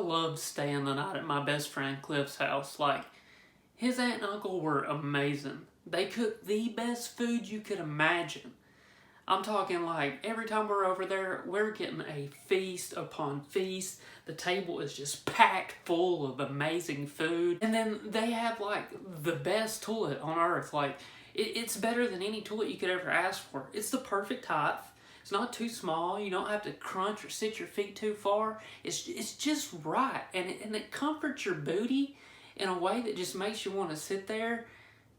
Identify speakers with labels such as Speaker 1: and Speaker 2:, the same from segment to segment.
Speaker 1: loved staying the night at my best friend Cliff's house. Like, his aunt and uncle were amazing. They cooked the best food you could imagine. I'm talking like every time we're over there, we're getting a feast upon feast. The table is just packed full of amazing food. And then they have like the best toilet on earth. Like, it's better than any toilet you could ever ask for. It's the perfect height. It's not too small. You don't have to crunch or sit your feet too far. It's just right. And it comforts your booty in a way that just makes you want to sit there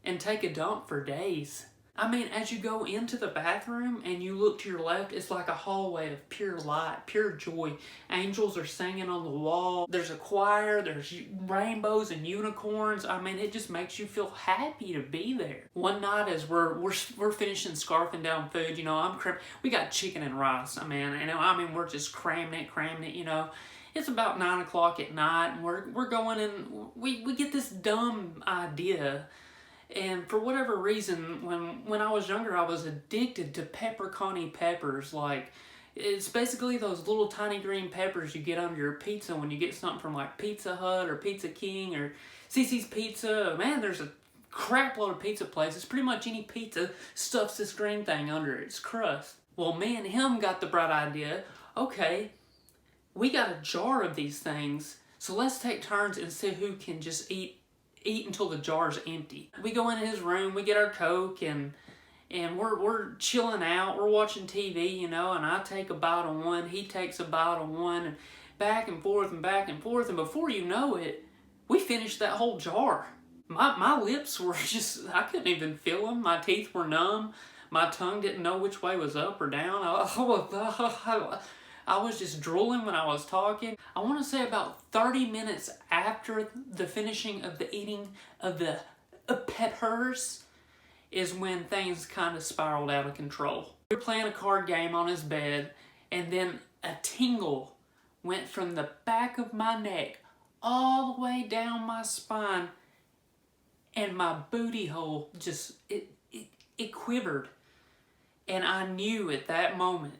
Speaker 1: and take a dump for days. I mean, as you go into the bathroom and you look to your left, it's like a hallway of pure light, pure joy. Angels are singing on the wall. There's a choir. There's rainbows and unicorns. I mean, it just makes you feel happy to be there. One night as we're finishing scarfing down food, you know, we got chicken and rice. I mean, we're just cramming it, you know. It's about 9 o'clock at night, and we're going and we get this dumb idea. And for whatever reason, when I was younger, I was addicted to pepperoni peppers. Like, it's basically those little tiny green peppers you get under your pizza when you get something from like Pizza Hut or Pizza King or Cici's Pizza. Man, there's a crap load of pizza places. Pretty much any pizza stuffs this green thing under its crust. Well, me and him got the bright idea, okay, we got a jar of these things, so let's take turns and see who can just eat until the jar's empty. We go into his room, we get our Coke, and we're chilling out, we're watching TV, you know, and I take a bite of one, he takes a bite of one, and back and forth, and before you know it, we finished that whole jar. My lips were just, I couldn't even feel them, my teeth were numb, my tongue didn't know which way was up or down. I was just drooling when I was talking. I want to say about 30 minutes after the finishing of the eating of the peppers is when things kind of spiraled out of control. We were playing a card game on his bed, and then a tingle went from the back of my neck all the way down my spine, and my booty hole just, it quivered. And I knew at that moment,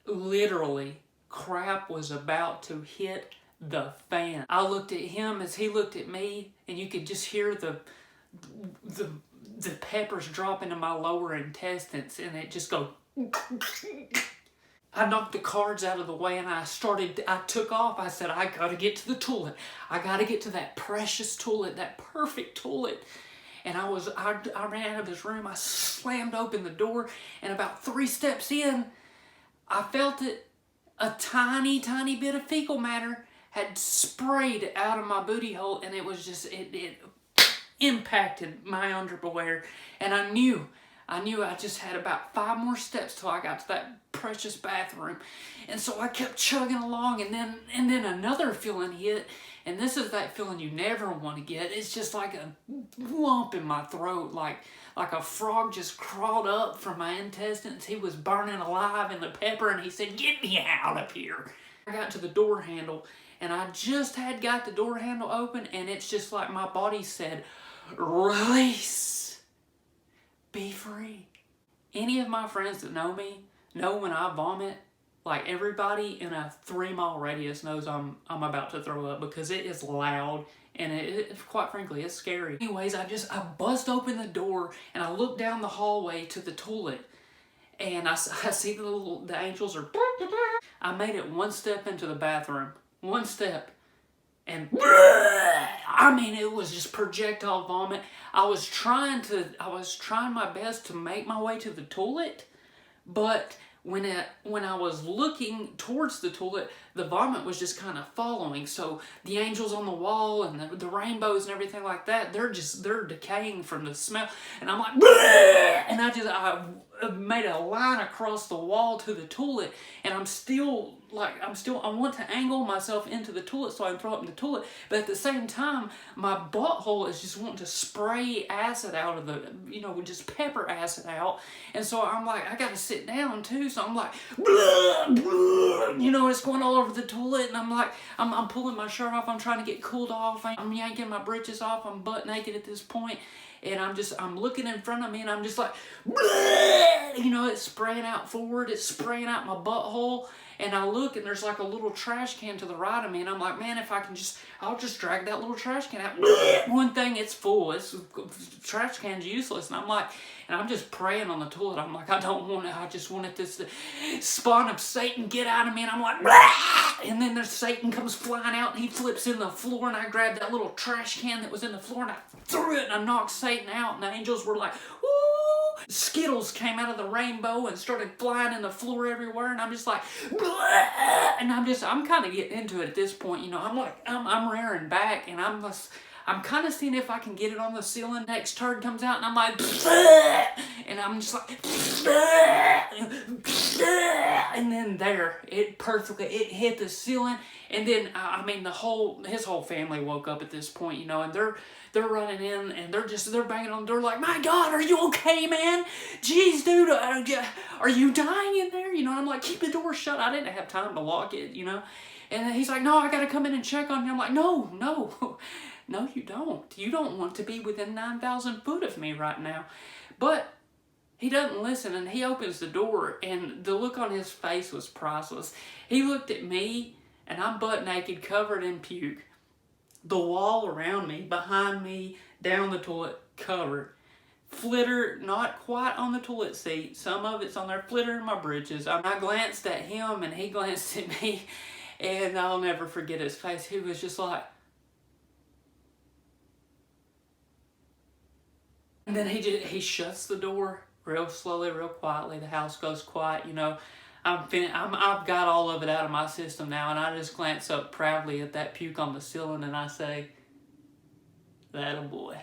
Speaker 1: literally, crap was about to hit the fan. I looked at him as he looked at me, and you could just hear the peppers drop into my lower intestines, and it just go. I knocked the cards out of the way, and I took off. I said, I gotta get to the toilet. I gotta get to that precious toilet, that perfect toilet. And I ran out of his room. I slammed open the door, and about 3 steps in, I felt it. A tiny, tiny bit of fecal matter had sprayed out of my booty hole, and it was just, it impacted my underwear. And I knew I just had about 5 more steps till I got to that precious bathroom. And so I kept chugging along, and then another feeling hit. And this is that feeling you never want to get. It's just like a lump in my throat, like a frog just crawled up from my intestines. He was burning alive in the pepper, and he said, "Get me out of here." I got to the door handle, and I just had got the door handle open, and it's just like my body said, "Release. Be free." Any of my friends that know me know when I vomit, like everybody in a 3-mile radius knows I'm about to throw up, because it is loud, and it quite frankly, it's scary. Anyways, I bust open the door, and I look down the hallway to the toilet, and I see the angels are. I made it 1 step into the bathroom, 1 step, and I mean, it was just projectile vomit. I was trying my best to make my way to the toilet, but when I was looking towards the toilet, the vomit was just kind of following. So the angels on the wall and the rainbows and everything like that, they're decaying from the smell. And I'm like, bleh! And I made a line across the wall to the toilet, and I want to angle myself into the toilet so I can throw up in the toilet, but at the same time, my butthole is just wanting to spray acid out of the, just pepper acid out, and so I'm like, I gotta sit down too, so I'm like, blah, blah, it's going all over the toilet, and I'm like, I'm pulling my shirt off, I'm trying to get cooled off, I'm yanking my britches off, I'm butt naked at this point, and I'm looking in front of me, and I'm just like, bleh! It's spraying out forward, it's spraying out my butthole, And I look, and there's like a little trash can to the right of me, and I'm like, man, if I can I'll just drag that little trash can out. One thing, it's full. Trash can's useless. And I'm just praying on the toilet. I'm like, I don't want it. I just wanted this spawn of Satan get out of me. And I'm like, and then there's Satan comes flying out, and he flips in the floor, and I grabbed that little trash can that was in the floor, and I threw it, and I knocked Satan out, and the angels were like, woo! Skittles came out of the rainbow and started flying in the floor everywhere, and I'm just like, and I'm kind of getting into it at this point, you know. I'm rearing back, and I'm kind of seeing if I can get it on the ceiling. Next turd comes out, and I'm like, and I'm just like, and then it hit the ceiling, and then his whole family woke up at this point, you know, and they're running in, and they're banging on the door like, my God, are you okay, man? Jeez, dude, are you dying in there? You know, I'm like, keep the door shut. I didn't have time to lock it, you know. And then he's like, no, I got to come in and check on you. I'm like, no, you don't. You don't want to be within 9,000 foot of me right now. But he doesn't listen, and he opens the door, and the look on his face was priceless. He looked at me, and I'm butt naked, covered in puke. The wall around me, behind me, down the toilet, covered. Flitter, not quite on the toilet seat. Some of it's on there, flitter in my britches. I glanced at him, and he glanced at me, and I'll never forget his face. He was just like... And then he shuts the door real slowly, real quietly. The house goes quiet, you know. I've got all of it out of my system now, and I just glance up proudly at that puke on the ceiling, and I say, "That a boy."